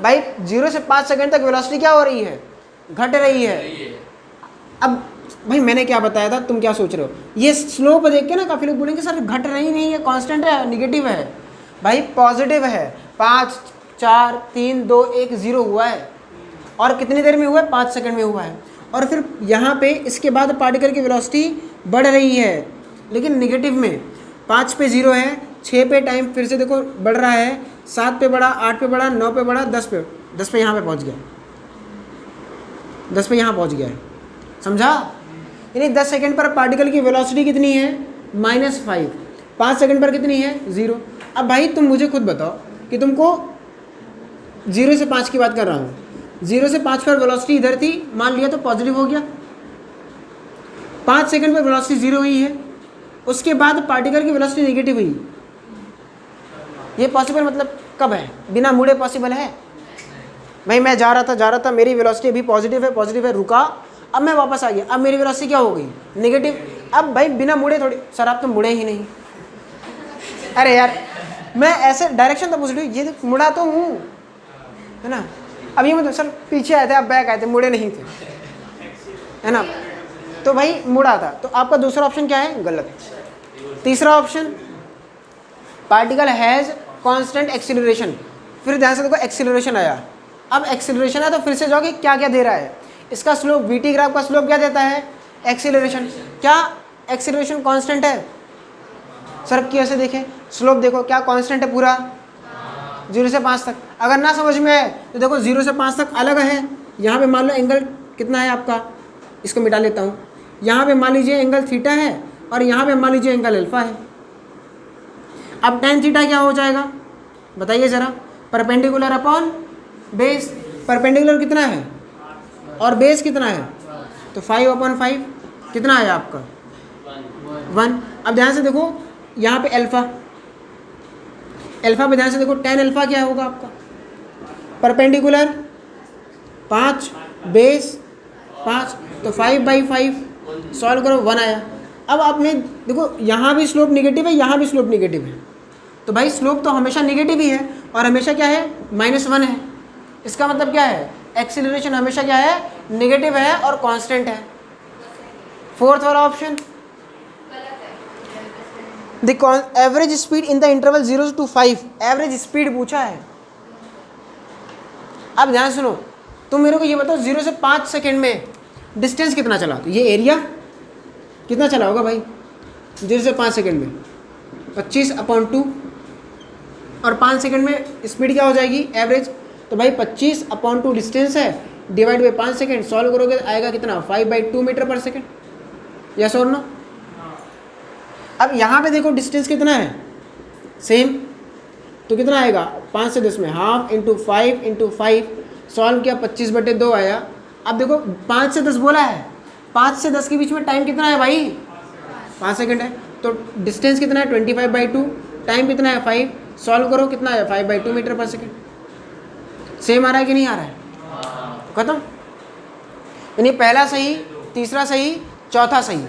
भाई 0 से 5 सेकंड तक वेलोसिटी क्या हो रही है, घट रही है। अब भाई मैंने क्या बताया था, तुम क्या सोच रहे हो, ये स्लोप देख के ना काफ़ी लोग बोलेंगे सर घट रही नहीं है, कांस्टेंट है, नेगेटिव है। भाई पॉजिटिव है, 5 4 3 2 1 0 हुआ है, और कितनी देर में हुआ है, 5 सेकंड में हुआ है। और फिर यहाँ पे इसके बाद पार्टिकल की वेलोसिटी बढ़ रही है, लेकिन नेगेटिव में 5 पे 0 है, 6 पे टाइम फिर से देखो बढ़ रहा है, 7 पे बढ़ा, 8 पे बढ़ा, 9 पे बढ़ा, 10 पे यहाँ पे पहुँच गया, 10 पे यहाँ पहुँच गया है, समझा। यानी 10 सेकंड पर पार्टिकल की वेलोसिटी कितनी है -5, 5 सेकंड पर कितनी है 0। अब भाई तुम मुझे खुद बताओ कि तुमको 0 से 5 की बात कर रहा हूँ, 0 से 5 पर वेलोसिटी इधर थी, मान लिया तो पॉजिटिव हो गया, 5 सेकंड पर वेलोसिटी 0 हुई है, उसके बाद पार्टिकल की वेलोसिटी नेगेटिव हुई। ये पॉसिबल मतलब कब है, बिना मुड़े पॉसिबल है। भाई मैं जा रहा था, मेरी वेलोसिटी अभी पॉजिटिव है, रुका, अब मैं वापस आ गया, अब मेरी वेलोसिटी क्या हो गई नेगेटिव। अब भाई बिना मुड़े थोड़ी, सर आप तो मुड़े ही नहीं। अरे यार मैं ऐसे डायरेक्शन तो पूछ रही हूँ, ये मुड़ा तो हूँ, है ना। अब ये मतलब सर पीछे आए थे, आप बैक आए थे, मुड़े नहीं थे, है ना। तो भाई मुड़ा था, तो आपका दूसरा ऑप्शन क्या है, गलत। तीसरा option, particle has constant acceleration. फिर ध्यान से देखो एक्सीलरेशन आया, अब एक्सीलरेशन आया तो फिर से जाओगे क्या क्या दे रहा है, इसका स्लोप, वीटी ग्राफ का स्लोप क्या देता है, एक्सीलरेशन। क्या एक्सीलरेशन कांस्टेंट है, सर कैसे देखें, स्लोप देखो क्या कांस्टेंट है पूरा 0 से 5 तक। अगर ना समझ में आए तो देखो 0 से 5 तक अलग है, यहाँ पे मान लो एंगल कितना है आपका, इसको मिटा लेता हूँ, यहाँ पे मान लीजिए एंगल थीटा है और यहाँ पे मान लीजिए एंगल अल्फा है। अब tan थीटा क्या हो जाएगा बताइए ज़रा, परपेंडिकुलर अपॉन बेस, परपेंडिकुलर कितना है और बेस कितना है, तो 5/5 कितना है आपका 1। अब ध्यान से देखो यहाँ पे अल्फा पे ध्यान से देखो, tan अल्फा क्या होगा आपका, परपेंडिकुलर 5 बेस 5, तो 5/5 सॉल्व करो 1 आया। अब आपने देखो यहाँ भी स्लोप निगेटिव है, यहाँ भी स्लोप निगेटिव है, तो भाई स्लोप तो हमेशा निगेटिव ही है और हमेशा क्या है -1 है। इसका मतलब क्या है, एक्सीलरेशन हमेशा क्या है, निगेटिव है और कांस्टेंट है। फोर्थ वाला option, the average speed in the interval 0 to 5, average speed पूछा है। अब ध्यान सुनो, तुम मेरे को ये बताओ 0 से 5 सेकेंड में डिस्टेंस कितना चला, तो ये एरिया कितना चला होगा भाई 0 से 5 सेकेंड में, 25/2 और 5 सेकेंड में स्पीड क्या हो जाएगी एवरेज, तो भाई 25/2 डिस्टेंस है डिवाइड बाई 5 सेकेंड, सॉल्व करोगे तो आएगा कितना 5/2 मीटर पर सेकेंड, यस और नो। अब यहाँ पे देखो डिस्टेंस कितना है, सेम, तो कितना आएगा 5 से 10 में हाफ इंटू 5 सॉल्व किया 25/2 आया। अब देखो 5 से 10 बोला है, 5 से 10 के बीच में टाइम कितना है भाई 5 सेकेंड है, तो डिस्टेंस कितना है 25/2, टाइम कितना है 5, सॉल्व करो कितना है 5/2 मीटर पर सेकेंड। सेम आ रहा है कि नहीं आ रहा है, खत्म। यानी पहला सही, तीसरा सही, चौथा सही।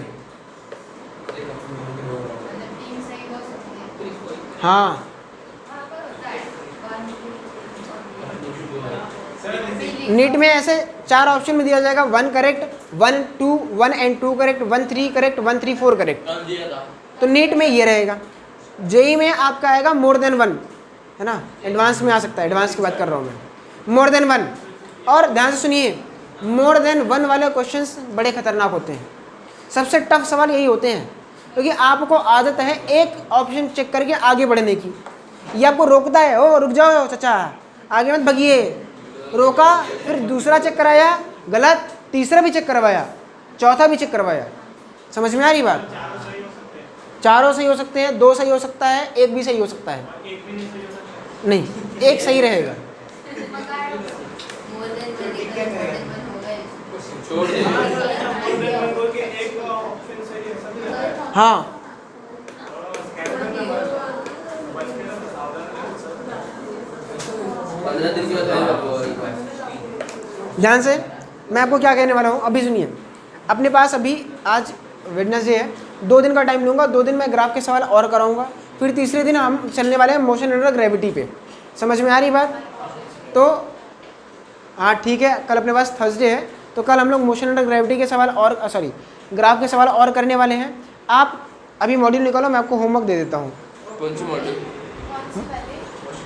हाँ नीट में ऐसे 4 ऑप्शन में दिया जाएगा, 1 correct, 1 and 2 correct, 1 3 correct, 1 3 4 correct, तो नीट में ये रहेगा। जेई में आपका आएगा मोर देन 1, है ना, एडवांस में आ सकता है, एडवांस की बात कर रहा हूँ मैं, मोर देन 1। और ध्यान से सुनिए, मोर देन 1 वाले क्वेश्चंस बड़े खतरनाक होते हैं, सबसे टफ सवाल यही होते हैं, क्योंकि आपको आदत है एक ऑप्शन चेक करके आगे बढ़ने की, ये आपको रोकता है, ओ रुक जाओ चाचा आगे मत भगिए, रोका, फिर दूसरा चेक कराया गलत, तीसरा भी चेक करवाया, चौथा भी चेक करवाया। समझ में आ रही बात, चारों सही हो सकते हैं, 2 सही हो सकता है, 1 भी सही हो सकता है, नहीं 1 सही रहेगा। हाँ ध्यान से, मैं आपको क्या कहने वाला हूँ अभी सुनिए। अपने पास अभी आज वेडनेसडे है, 2 दिन का टाइम लूँगा, 2 दिन मैं ग्राफ के सवाल और कराऊँगा, फिर तीसरे दिन हम चलने वाले हैं मोशन अंडर ग्रेविटी पे। समझ में आ रही बात, तो हाँ ठीक है, कल अपने पास थर्सडे है, तो कल हम लोग मोशन अंडर ग्रेविटी के सवाल और ग्राफ के सवाल और करने वाले हैं। आप अभी मॉड्यूल निकालो, मैं आपको होमवर्क दे देता हूँ। कौन सी module?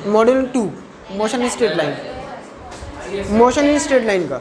Module 2 motion in straight line, motion in straight line का।